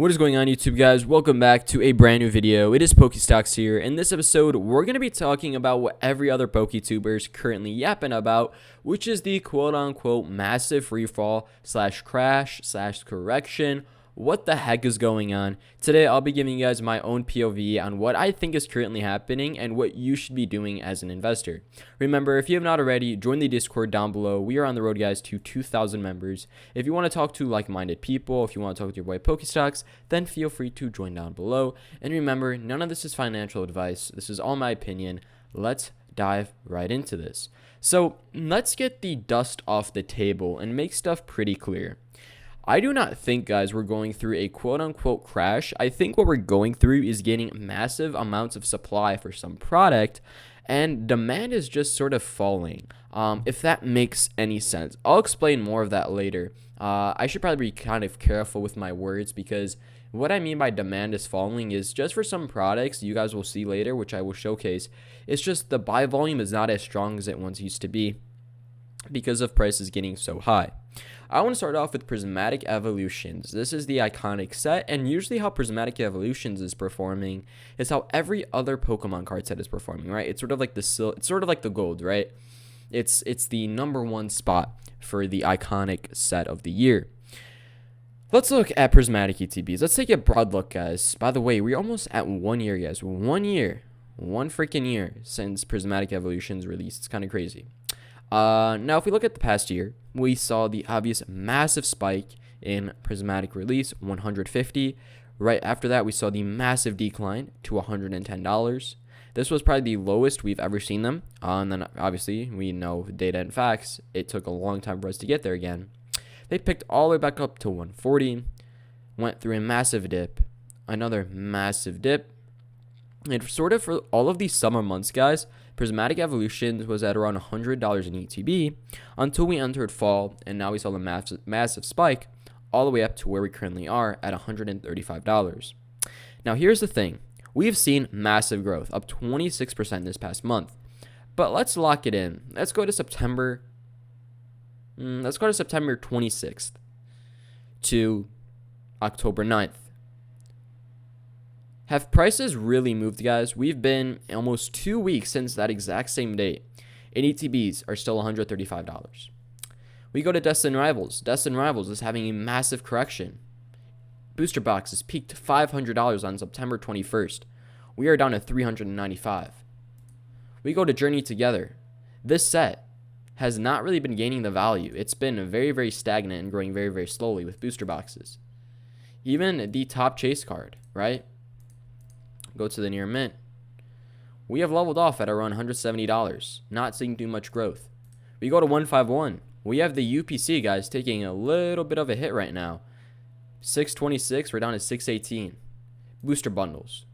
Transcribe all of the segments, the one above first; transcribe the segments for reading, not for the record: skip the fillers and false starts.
What is going on, YouTube guys? Welcome back to a brand new video. It is Pokestocks here. In this episode, we're going to be talking about what every other PokeTuber is currently yapping about, which is the quote-unquote massive freefall slash crash slash correction. What the heck is going on? Today, I'll be giving you guys my own POV on what I think is currently happening and what you should be doing as an investor. Remember, if you have not already, join the Discord down below. We are on the road, guys, to 2,000 members. If you want to talk to like-minded people, if you want to talk to your boy Pokestocks, then feel free to join down below. And remember, none of this is financial advice. This is all my opinion. Let's dive right into this. So let's get the dust off the table and make stuff pretty clear. I do not think, guys, we're going through a quote-unquote crash. I think what we're going through is getting massive amounts of supply for some product, and demand is just sort of falling, if that makes any sense. I'll explain more of that later. I should probably be kind of careful with my words, because what I mean by demand is falling is just for some products you guys will see later, which I will showcase. It's just the buy volume is not as strong as it once used to be because of prices getting so high. I want to start off with Prismatic Evolutions. This is the iconic set, and usually how Prismatic Evolutions is performing is how every other Pokemon card set is performing, right? It's sort of like the gold, right? It's the number one spot for the iconic set of the year. Let's look at Prismatic ETBs. Let's take a broad look, guys. By the way, we're almost at 1 year, guys. 1 year. 1 freaking year since Prismatic Evolutions released. It's kind of crazy. Now, if we look at the past year, we saw the obvious massive spike in Prismatic release, 150. Right after that, we saw the massive decline to $110. This was probably the lowest we've ever seen them. And then, obviously, we know data and facts. It took a long time for us to get there again. They picked all the way back up to 140, went through a massive dip, another massive dip. And sort of for all of these summer months, guys, Prismatic Evolutions was at around $100 in ETB until we entered fall, and now we saw the massive spike all the way up to where we currently are at $135. Now, here's the thing. We've seen massive growth, up 26% this past month. But let's lock it in. Let's go to September 26th to October 9th. Have prices really moved, guys? We've been almost 2 weeks since that exact same date, and ETBs are still $135. We go to Destined Rivals. Destined Rivals is having a massive correction. Booster boxes peaked $500 on September 21st. We are down to $395. We go to Journey Together. This set has not really been gaining the value. It's been very, very stagnant and growing very, very slowly with booster boxes. Even the top chase card, right? Go to the near mint. We have leveled off at around $170, not seeing too much growth. We go to 151. We have the UPC, guys, taking a little bit of a hit right now. 626, we're down to 618. Booster bundles.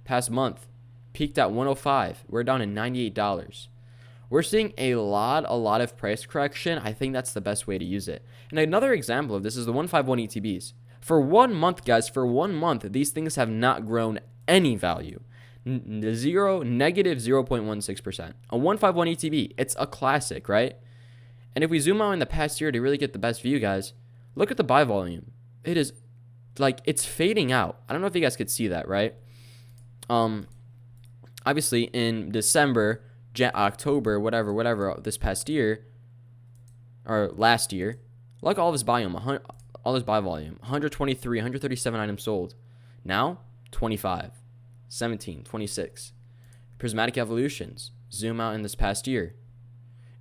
Past month, peaked at 105. We're down to $98. We're seeing a lot of price correction. I think that's the best way to use it. And another example of this is the 151 ETBs. For 1 month, guys, for 1 month, these things have not grown any value. Negative 0.16%. A 151 ETB, it's a classic, right? And if we zoom out in the past year to really get the best view, guys, look at the buy volume. It is like it's fading out. I don't know if you guys could see that, right? Obviously in December, October, whatever, this past year or last year, look at all this buy volume, 123, 137 items sold. Now 25, 17, 26. Prismatic Evolutions. Zoom out in this past year.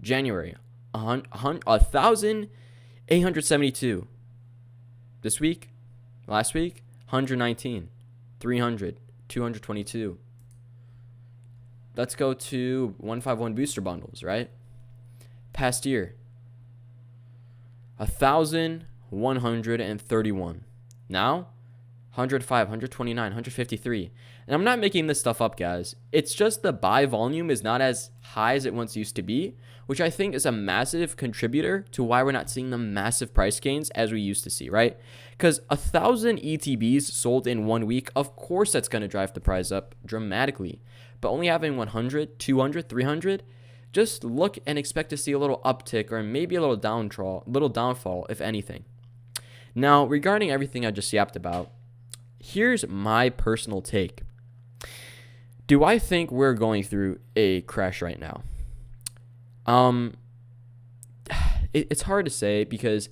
January, 1,872. This week, last week, 119, 300, 222. Let's go to 151 booster bundles, right? Past year, 1,131. Now, 105, 129, 153. And I'm not making this stuff up, guys. It's just the buy volume is not as high as it once used to be, which I think is a massive contributor to why we're not seeing the massive price gains as we used to see, right? Because 1,000 ETBs sold in 1 week, of course that's going to drive the price up dramatically. But only having 100, 200, 300, just look and expect to see a little uptick or maybe a little downfall, if anything. Now, regarding everything I just yapped about, here's my personal take. Do I think we're going through a crash right now? It's hard to say because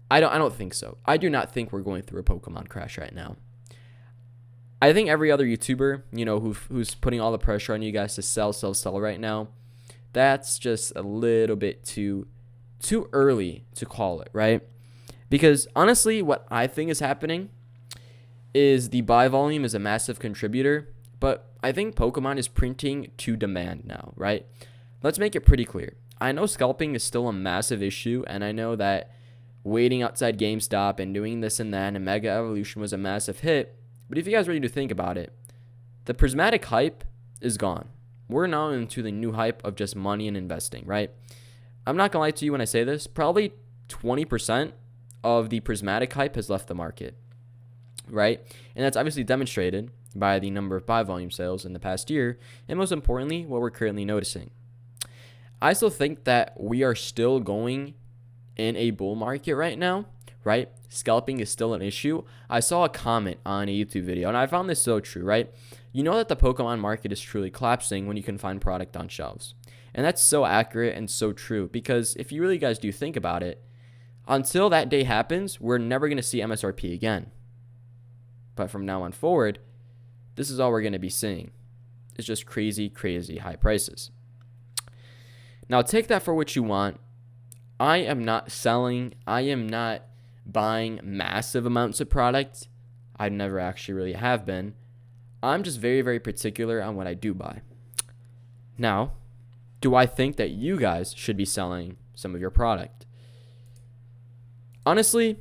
I don't think so. I do not think we're going through a Pokemon crash right now. I think every other YouTuber, who's putting all the pressure on you guys to sell right now, that's just a little bit too early to call it, right? Because honestly, what I think is happening is the buy volume is a massive contributor, but I think Pokemon is printing to demand now, right? Let's make it pretty clear. I know scalping is still a massive issue, and I know that waiting outside GameStop and doing this and that and Mega Evolution was a massive hit, but if you guys really do think about it, the prismatic hype is gone. We're now into the new hype of just money and investing, right? I'm not going to lie to you when I say this. Probably 20% of the prismatic hype has left the market, right? And that's obviously demonstrated by the number of buy volume sales in the past year, and most importantly, what we're currently noticing. I still think that we are still going in a bull market right now, right? Scalping is still an issue. I saw a comment on a YouTube video, and I found this so true, right? You know that the Pokemon market is truly collapsing when you can find product on shelves. And that's so accurate and so true, because if you really guys do think about it, until that day happens, we're never going to see MSRP again. But from now on forward, this is all we're going to be seeing. It's just crazy, crazy high prices. Now, take that for what you want. I am not selling. I am not buying massive amounts of product. I never actually really have been. I'm just very, very particular on what I do buy. Now, do I think that you guys should be selling some of your product? Honestly,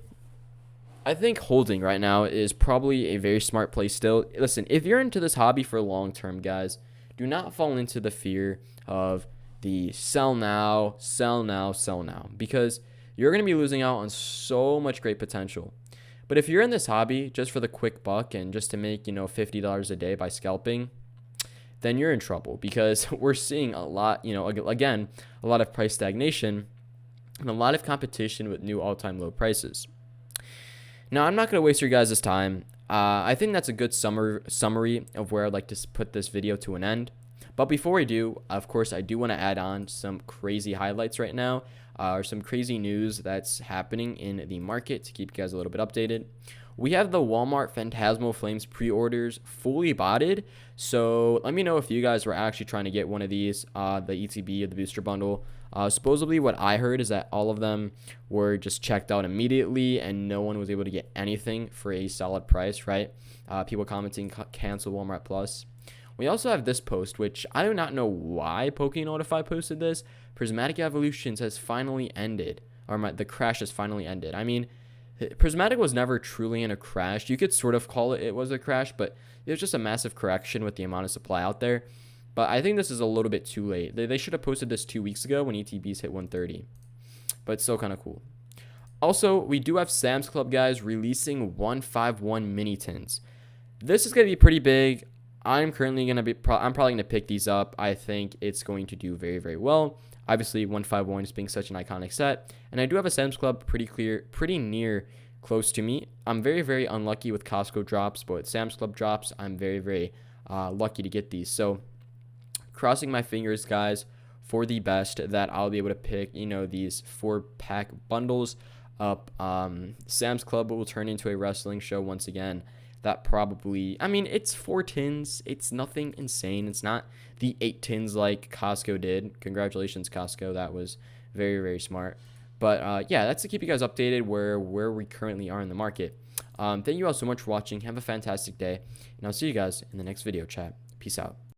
I think holding right now is probably a very smart play still. Listen, if you're into this hobby for long term, guys, do not fall into the fear of the sell now, sell now, sell now, because you're going to be losing out on so much great potential. But if you're in this hobby just for the quick buck and just to make, $50 a day by scalping, then you're in trouble, because we're seeing a lot, again, a lot of price stagnation and a lot of competition with new all-time low prices. Now, I'm not going to waste your guys' time. I think that's a good summary of where I'd like to put this video to an end. But before I do, of course, I do want to add on some crazy highlights right now, or some crazy news that's happening in the market to keep you guys a little bit updated. We have the Walmart Phantasmal Flames pre-orders fully botted. So let me know if you guys were actually trying to get one of these, the ETB or the booster bundle. Supposedly what I heard is that all of them were just checked out immediately and no one was able to get anything for a solid price, right? People commenting, cancel Walmart Plus. We also have this post, which I do not know why PokeNotify posted this. Prismatic Evolutions has finally ended, or the crash has finally ended. I mean, Prismatic was never truly in a crash. You could sort of call it was a crash, but it was just a massive correction with the amount of supply out there. But I think this is a little bit too late. They should have posted this 2 weeks ago when ETBs hit 130. But it's still kind of cool. Also, we do have Sam's Club, guys, releasing 151 mini tins. This is going to be pretty big. I'm probably going to pick these up. I think it's going to do very, very well. Obviously, 151 is being such an iconic set. And I do have a Sam's Club pretty near close to me. I'm very, very unlucky with Costco drops, but with Sam's Club drops, I'm very, very lucky to get these. So, crossing my fingers, guys, for the best that I'll be able to pick, these 4-pack bundles up. Sam's Club will turn into a wrestling show once again. That probably, it's 4 tins. It's nothing insane. It's not the 8 tins like Costco did. Congratulations, Costco. That was very, very smart. But yeah, that's to keep you guys updated where we currently are in the market. Thank you all so much for watching. Have a fantastic day. And I'll see you guys in the next video, chat. Peace out.